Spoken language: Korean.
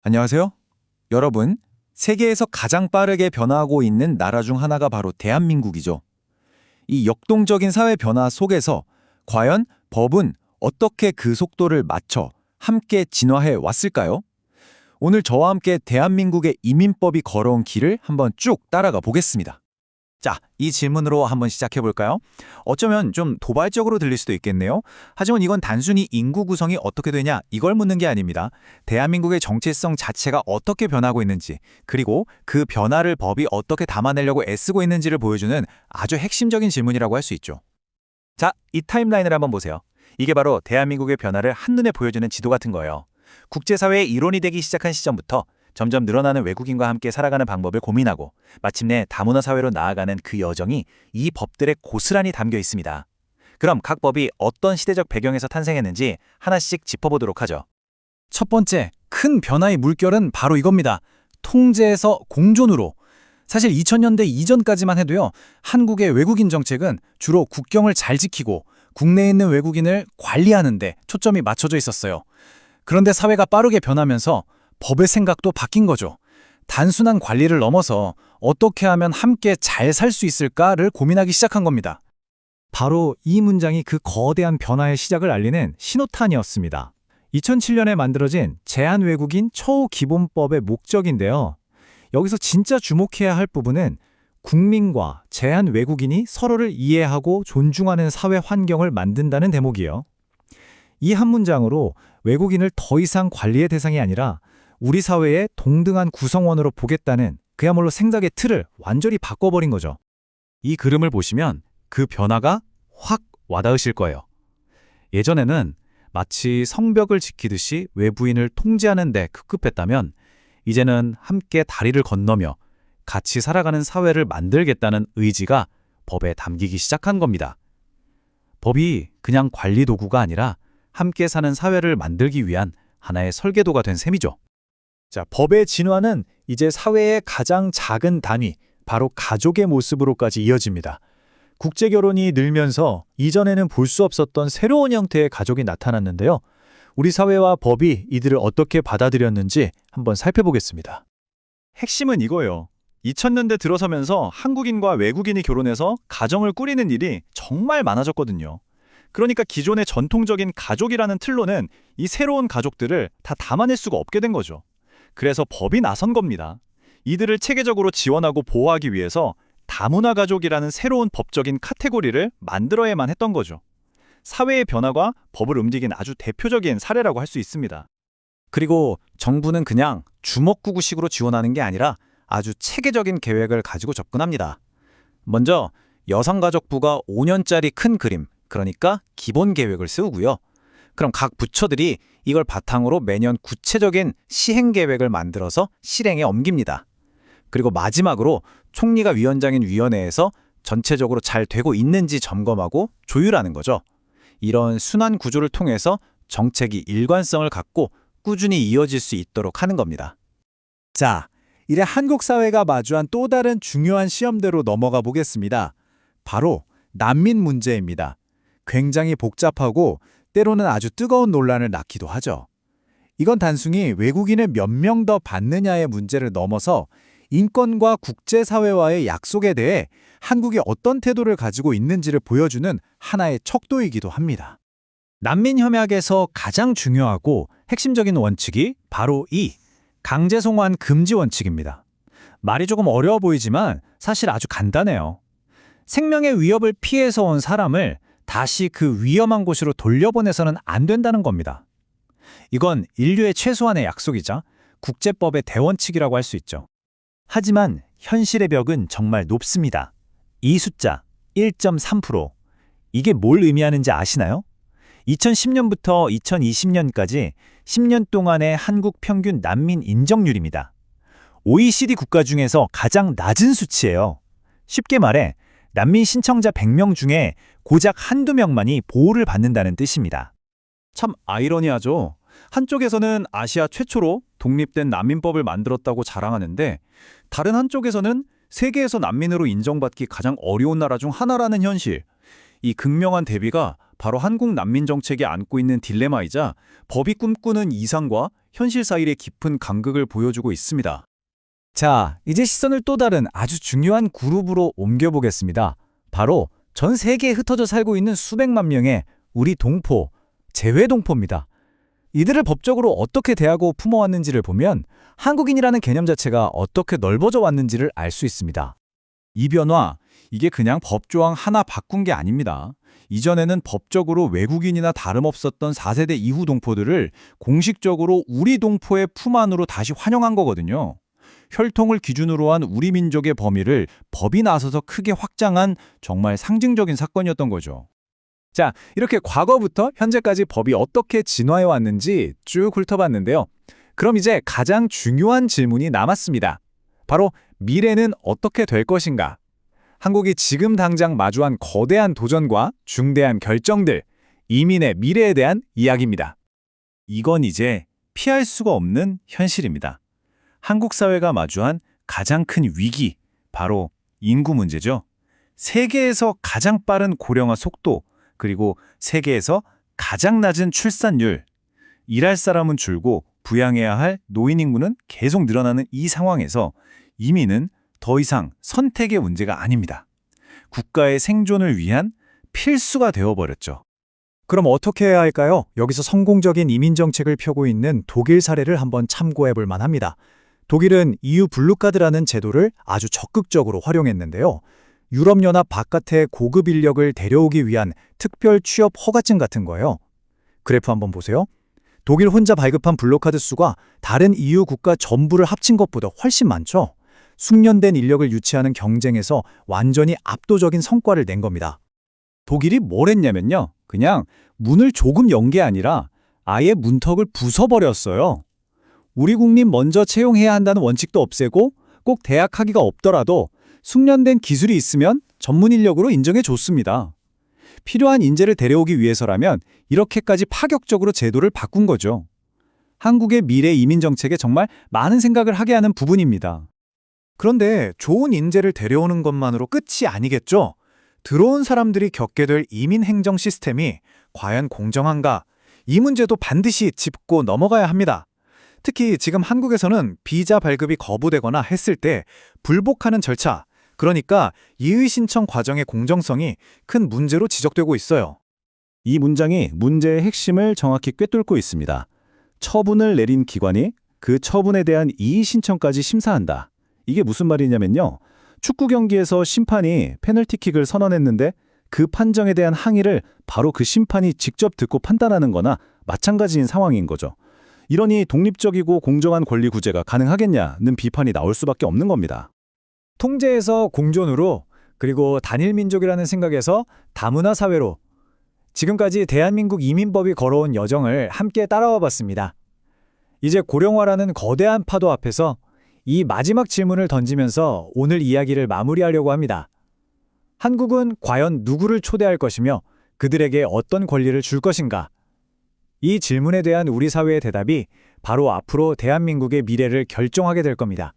안녕하세요. 여러분, 세계에서 가장 빠르게 변화하고 있는 나라 중 하나가 바로 대한민국이죠. 이 역동적인 사회 변화 속에서 과연 법은 어떻게 그 속도를 맞춰 함께 진화해 왔을까요? 오늘 저와 함께 대한민국의 이민법이 걸어온 길을 한번 쭉 따라가 보겠습니다. 자, 이 질문으로 한번 시작해 볼까요? 어쩌면 좀 도발적으로 들릴 수도 있겠네요. 하지만 이건 단순히 인구 구성이 어떻게 되냐 이걸 묻는 게 아닙니다. 대한민국의 정체성 자체가 어떻게 변하고 있는지, 그리고 그 변화를 법이 어떻게 담아내려고 애쓰고 있는지를 보여주는 아주 핵심적인 질문이라고 할 수 있죠. 자, 이 타임라인을 한번 보세요. 이게 바로 대한민국의 변화를 한눈에 보여주는 지도 같은 거예요. 국제사회의 일원이 되기 시작한 시점부터 점점 늘어나는 외국인과 함께 살아가는 방법을 고민하고 마침내 다문화 사회로 나아가는 그 여정이 이 법들에 고스란히 담겨 있습니다. 그럼 각 법이 어떤 시대적 배경에서 탄생했는지 하나씩 짚어보도록 하죠. 첫 번째, 큰 변화의 물결은 바로 이겁니다. 통제에서 공존으로. 사실 2000년대 이전까지만 해도요, 한국의 외국인 정책은 주로 국경을 잘 지키고 국내에 있는 외국인을 관리하는 데 초점이 맞춰져 있었어요. 그런데 사회가 빠르게 변하면서 법의 생각도 바뀐 거죠. 단순한 관리를 넘어서 어떻게 하면 함께 잘 살 수 있을까를 고민하기 시작한 겁니다. 바로 이 문장이 그 거대한 변화의 시작을 알리는 신호탄이었습니다. 2007년에 만들어진 제한외국인 처우기본법의 목적인데요. 여기서 진짜 주목해야 할 부분은 국민과 제한외국인이 서로를 이해하고 존중하는 사회 환경을 만든다는 대목이에요. 이 한 문장으로 외국인을 더 이상 관리의 대상이 아니라 우리 사회의 동등한 구성원으로 보겠다는 그야말로 생각의 틀을 완전히 바꿔버린 거죠. 이 그림을 보시면 그 변화가 확 와닿으실 거예요. 예전에는 마치 성벽을 지키듯이 외부인을 통제하는 데 급급했다면 이제는 함께 다리를 건너며 같이 살아가는 사회를 만들겠다는 의지가 법에 담기기 시작한 겁니다. 법이 그냥 관리 도구가 아니라 함께 사는 사회를 만들기 위한 하나의 설계도가 된 셈이죠. 자, 법의 진화는 이제 사회의 가장 작은 단위, 바로 가족의 모습으로까지 이어집니다. 국제결혼이 늘면서 이전에는 볼 수 없었던 새로운 형태의 가족이 나타났는데요. 우리 사회와 법이 이들을 어떻게 받아들였는지 한번 살펴보겠습니다. 핵심은 이거예요. 2000년대 들어서면서 한국인과 외국인이 결혼해서 가정을 꾸리는 일이 정말 많아졌거든요. 그러니까 기존의 전통적인 가족이라는 틀로는 이 새로운 가족들을 다 담아낼 수가 없게 된 거죠. 그래서 법이 나선 겁니다. 이들을 체계적으로 지원하고 보호하기 위해서 다문화 가족이라는 새로운 법적인 카테고리를 만들어야만 했던 거죠. 사회의 변화가 법을 움직인 아주 대표적인 사례라고 할 수 있습니다. 그리고 정부는 그냥 주먹구구식으로 지원하는 게 아니라 아주 체계적인 계획을 가지고 접근합니다. 먼저 여성가족부가 5년짜리 큰 그림, 그러니까 기본 계획을 세우고요. 그럼 각 부처들이 이걸 바탕으로 매년 구체적인 시행 계획을 만들어서 실행에 옮깁니다. 그리고 마지막으로 총리가 위원장인 위원회에서 전체적으로 잘 되고 있는지 점검하고 조율하는 거죠. 이런 순환 구조를 통해서 정책이 일관성을 갖고 꾸준히 이어질 수 있도록 하는 겁니다. 자, 이래 한국 사회가 마주한 또 다른 중요한 시험대로 넘어가 보겠습니다. 바로 난민 문제입니다. 굉장히 복잡하고 때로는 아주 뜨거운 논란을 낳기도 하죠. 이건 단순히 외국인을 몇 명 더 받느냐의 문제를 넘어서 인권과 국제사회와의 약속에 대해 한국이 어떤 태도를 가지고 있는지를 보여주는 하나의 척도이기도 합니다. 난민 협약에서 가장 중요하고 핵심적인 원칙이 바로 이 강제 송환 금지 원칙입니다. 말이 조금 어려워 보이지만 사실 아주 간단해요. 생명의 위협을 피해서 온 사람을 다시 그 위험한 곳으로 돌려보내서는 안 된다는 겁니다. 이건 인류의 최소한의 약속이자 국제법의 대원칙이라고 할 수 있죠. 하지만 현실의 벽은 정말 높습니다. 이 숫자 1.3%. 이게 뭘 의미하는지 아시나요? 2010년부터 2020년까지 10년 동안의 한국 평균 난민 인정률입니다. OECD 국가 중에서 가장 낮은 수치예요. 쉽게 말해 난민 신청자 100명 중에 고작 한두 명만이 보호를 받는다는 뜻입니다. 참 아이러니하죠. 한쪽에서는 아시아 최초로 독립된 난민법을 만들었다고 자랑하는데 다른 한쪽에서는 세계에서 난민으로 인정받기 가장 어려운 나라 중 하나라는 현실. 이 극명한 대비가 바로 한국 난민 정책이 안고 있는 딜레마이자 법이 꿈꾸는 이상과 현실 사이의 깊은 간극을 보여주고 있습니다. 자, 이제 시선을 또 다른 아주 중요한 그룹으로 옮겨보겠습니다. 바로 전 세계에 흩어져 살고 있는 수백만 명의 우리 동포, 재외동포입니다. 이들을 법적으로 어떻게 대하고 품어왔는지를 보면 한국인이라는 개념 자체가 어떻게 넓어져 왔는지를 알 수 있습니다. 이 변화, 이게 그냥 법조항 하나 바꾼 게 아닙니다. 이전에는 법적으로 외국인이나 다름없었던 4세대 이후 동포들을 공식적으로 우리 동포의 품 안으로 다시 환영한 거거든요. 혈통을 기준으로 한 우리 민족의 범위를 법이 나서서 크게 확장한 정말 상징적인 사건이었던 거죠. 자, 이렇게 과거부터 현재까지 법이 어떻게 진화해 왔는지 쭉 훑어봤는데요. 그럼 이제 가장 중요한 질문이 남았습니다. 바로 미래는 어떻게 될 것인가? 한국이 지금 당장 마주한 거대한 도전과 중대한 결정들, 이민의 미래에 대한 이야기입니다. 이건 이제 피할 수가 없는 현실입니다. 한국 사회가 마주한 가장 큰 위기, 바로 인구 문제죠. 세계에서 가장 빠른 고령화 속도, 그리고 세계에서 가장 낮은 출산율, 일할 사람은 줄고 부양해야 할 노인 인구는 계속 늘어나는 이 상황에서 이민은 더 이상 선택의 문제가 아닙니다. 국가의 생존을 위한 필수가 되어버렸죠. 그럼 어떻게 해야 할까요? 여기서 성공적인 이민 정책을 펴고 있는 독일 사례를 한번 참고해 볼 만합니다. 독일은 EU 블루카드라는 제도를 아주 적극적으로 활용했는데요. 유럽연합 바깥의 고급 인력을 데려오기 위한 특별 취업 허가증 같은 거예요. 그래프 한번 보세요. 독일 혼자 발급한 블루카드 수가 다른 EU 국가 전부를 합친 것보다 훨씬 많죠. 숙련된 인력을 유치하는 경쟁에서 완전히 압도적인 성과를 낸 겁니다. 독일이 뭘 했냐면요. 그냥 문을 조금 연 게 아니라 아예 문턱을 부숴버렸어요. 우리 국민 먼저 채용해야 한다는 원칙도 없애고 꼭 대학 학위가 없더라도 숙련된 기술이 있으면 전문 인력으로 인정해 줬습니다. 필요한 인재를 데려오기 위해서라면 이렇게까지 파격적으로 제도를 바꾼 거죠. 한국의 미래 이민 정책에 정말 많은 생각을 하게 하는 부분입니다. 그런데 좋은 인재를 데려오는 것만으로 끝이 아니겠죠? 들어온 사람들이 겪게 될 이민 행정 시스템이 과연 공정한가? 이 문제도 반드시 짚고 넘어가야 합니다. 특히 지금 한국에서는 비자 발급이 거부되거나 했을 때 불복하는 절차, 그러니까 이의 신청 과정의 공정성이 큰 문제로 지적되고 있어요. 이 문장이 문제의 핵심을 정확히 꿰뚫고 있습니다. 처분을 내린 기관이 그 처분에 대한 이의 신청까지 심사한다. 이게 무슨 말이냐면요. 축구 경기에서 심판이 페널티킥을 선언했는데 그 판정에 대한 항의를 바로 그 심판이 직접 듣고 판단하는 거나 마찬가지인 상황인 거죠. 이러니 독립적이고 공정한 권리 구제가 가능하겠냐는 비판이 나올 수밖에 없는 겁니다. 통제에서 공존으로, 그리고 단일 민족이라는 생각에서 다문화 사회로, 지금까지 대한민국 이민법이 걸어온 여정을 함께 따라와 봤습니다. 이제 고령화라는 거대한 파도 앞에서 이 마지막 질문을 던지면서 오늘 이야기를 마무리하려고 합니다. 한국은 과연 누구를 초대할 것이며 그들에게 어떤 권리를 줄 것인가? 이 질문에 대한 우리 사회의 대답이 바로 앞으로 대한민국의 미래를 결정하게 될 겁니다.